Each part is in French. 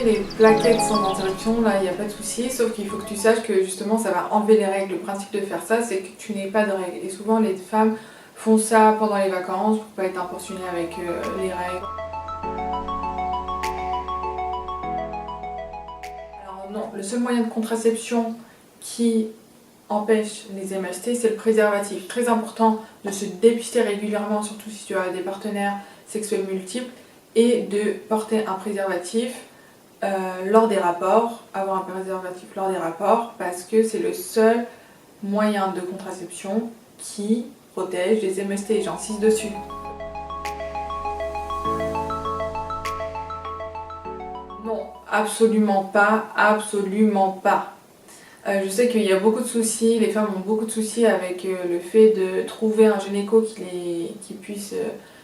les plaquettes sans interruption, là il n'y a pas de souci, sauf qu'il faut que tu saches que justement ça va enlever les règles. Le principe de faire ça, c'est que tu n'aies pas de règles. Et souvent les femmes font ça pendant les vacances pour pas être importunées avec les règles. Alors non, le seul moyen de contraception qui empêche les MST, c'est le préservatif. Très important de se dépister régulièrement, surtout si tu as des partenaires sexuels multiples, et de porter un préservatif lors des rapports, avoir un préservatif lors des rapports, parce que c'est le seul moyen de contraception qui protège les MST, j'insiste dessus. Non, absolument pas, absolument pas. Je sais qu'il y a beaucoup de soucis, les femmes ont beaucoup de soucis avec le fait de trouver un gynéco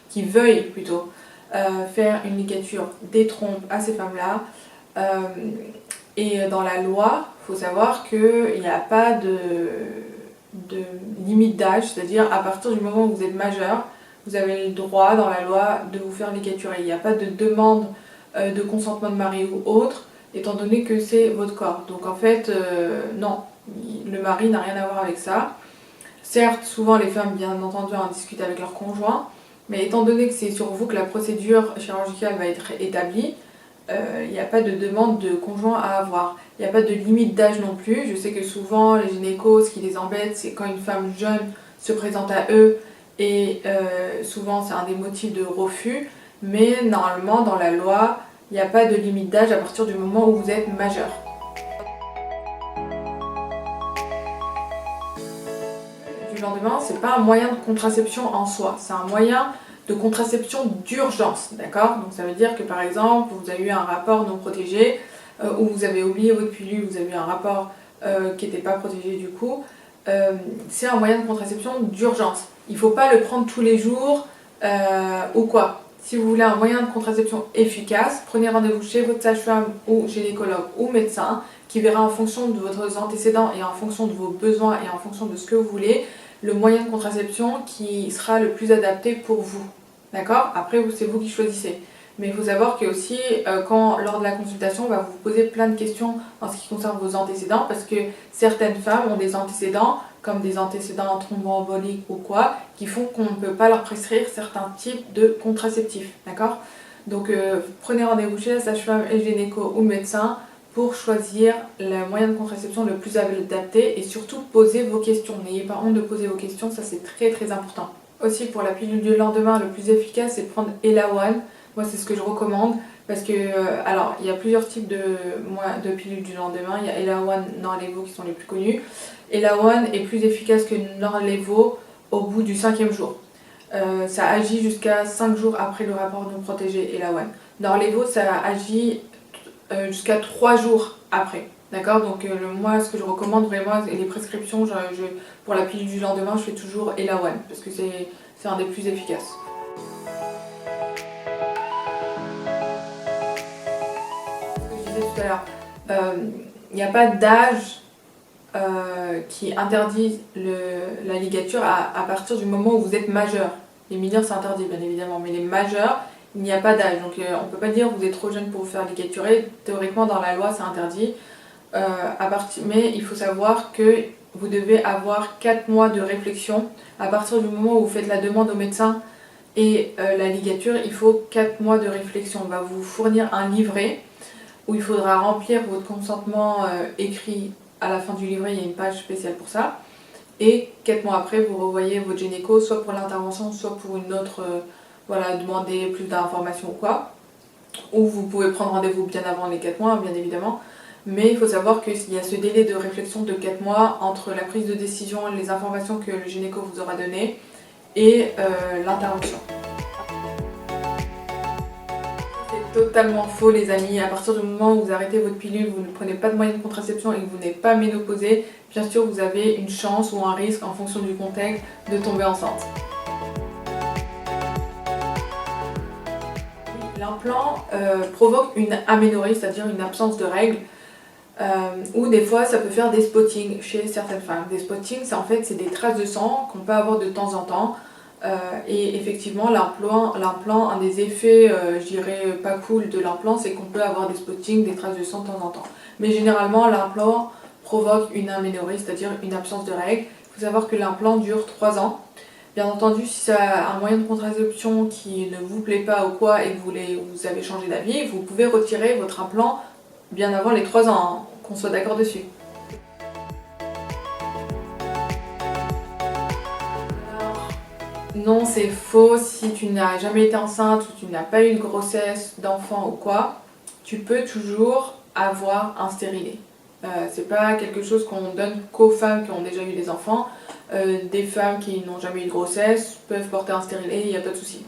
qui veuille plutôt faire une ligature des trompes à ces femmes-là. Et dans la loi, il faut savoir qu'il n'y a pas de limite d'âge, c'est-à-dire à partir du moment où vous êtes majeur, vous avez le droit dans la loi de vous faire ligaturer. Il n'y a pas de demande de consentement de mari ou autre, étant donné que c'est votre corps. Donc en fait, non, le mari n'a rien à voir avec ça. Certes, souvent les femmes, bien entendu, en discutent avec leur conjoint, mais étant donné que c'est sur vous que la procédure chirurgicale va être établie, il n'y a pas de demande de conjoint à avoir. Il n'y a pas de limite d'âge non plus. Je sais que souvent, les gynécos, ce qui les embête, c'est quand une femme jeune se présente à eux, et souvent c'est un des motifs de refus, mais normalement, dans la loi, il n'y a pas de limite d'âge à partir du moment où vous êtes majeur. Du lendemain, c'est pas un moyen de contraception en soi, c'est un moyen de contraception d'urgence, d'accord? Donc ça veut dire que par exemple, vous avez eu un rapport non protégé, ou vous avez oublié votre pilule, vous avez eu un rapport qui n'était pas protégé du coup, c'est un moyen de contraception d'urgence. Il ne faut pas le prendre tous les jours ou quoi. Si vous voulez un moyen de contraception efficace, prenez rendez-vous chez votre sage-femme ou gynécologue ou médecin qui verra en fonction de votre antécédent et en fonction de vos besoins et en fonction de ce que vous voulez, le moyen de contraception qui sera le plus adapté pour vous. D'accord? Après, c'est vous qui choisissez. Mais il faut savoir que aussi, lors de la consultation, on va vous poser plein de questions en ce qui concerne vos antécédents, parce que certaines femmes ont des antécédents, comme des antécédents thromboemboliques ou quoi, qui font qu'on ne peut pas leur prescrire certains types de contraceptifs. D'accord? Donc, prenez rendez-vous chez la sage-femme et le gynéco ou le médecin pour choisir le moyen de contraception le plus adapté, et surtout posez vos questions. N'ayez pas honte de poser vos questions, ça c'est très très important. Aussi, pour la pilule du lendemain, le plus efficace, c'est de prendre Elawan. Moi, c'est ce que je recommande parce que, alors, il y a plusieurs types de pilules du lendemain. Il y a Elawan, Norlevo qui sont les plus connus. Elawan est plus efficace que Norlevo au bout du 5e jour. Ça agit jusqu'à 5 jours après le rapport non protégé Elawan. Norlevo, ça agit jusqu'à 3 jours après. D'accord? Donc moi, ce que je recommande vraiment, les prescriptions, pour la pilule du lendemain, je fais toujours Elawan parce que c'est un des plus efficaces. Ce que je disais tout à l'heure, il n'y a pas d'âge qui interdit la ligature à partir du moment où vous êtes majeur. Les mineurs, c'est interdit bien évidemment, mais les majeurs, il n'y a pas d'âge. Donc on ne peut pas dire que vous êtes trop jeune pour vous faire ligaturer. Théoriquement, dans la loi, c'est interdit. Mais il faut savoir que vous devez avoir 4 mois de réflexion. À partir du moment où vous faites la demande au médecin et la ligature, il faut 4 mois de réflexion. On va vous fournir un livret où il faudra remplir votre consentement écrit. À la fin du livret, il y a une page spéciale pour ça. Et 4 mois après, vous revoyez votre gynéco, soit pour l'intervention, soit pour une autre, demander plus d'informations ou quoi. Ou vous pouvez prendre rendez-vous bien avant les 4 mois, bien évidemment. Mais il faut savoir qu'il y a ce délai de réflexion de 4 mois entre la prise de décision, les informations que le gynéco vous aura données et l'intervention. C'est totalement faux les amis. À partir du moment où vous arrêtez votre pilule, vous ne prenez pas de moyen de contraception et que vous n'êtes pas ménopausé, bien sûr vous avez une chance ou un risque en fonction du contexte de tomber enceinte. L'implant provoque une aménorrhée, c'est-à-dire une absence de règles. Ou des fois ça peut faire des spottings chez certaines femmes. Des spottings, c'est des traces de sang qu'on peut avoir de temps en temps. Et effectivement, l'implant, un des effets, je dirais, pas cool de l'implant, c'est qu'on peut avoir des spottings, des traces de sang de temps en temps. Mais généralement, l'implant provoque une aménorrhée, c'est-à-dire une absence de règles. Il faut savoir que l'implant dure 3 ans. Bien entendu, si c'est un moyen de contraception qui ne vous plaît pas ou quoi et que vous avez changé d'avis, vous pouvez retirer votre implant bien avant les 3 ans, hein, qu'on soit d'accord dessus. Non, c'est faux. Si tu n'as jamais été enceinte ou tu n'as pas eu de grossesse, d'enfant ou quoi, tu peux toujours avoir un stérilet. C'est pas quelque chose qu'on donne qu'aux femmes qui ont déjà eu des enfants. Des femmes qui n'ont jamais eu de grossesse peuvent porter un stérilet, il n'y a pas de souci.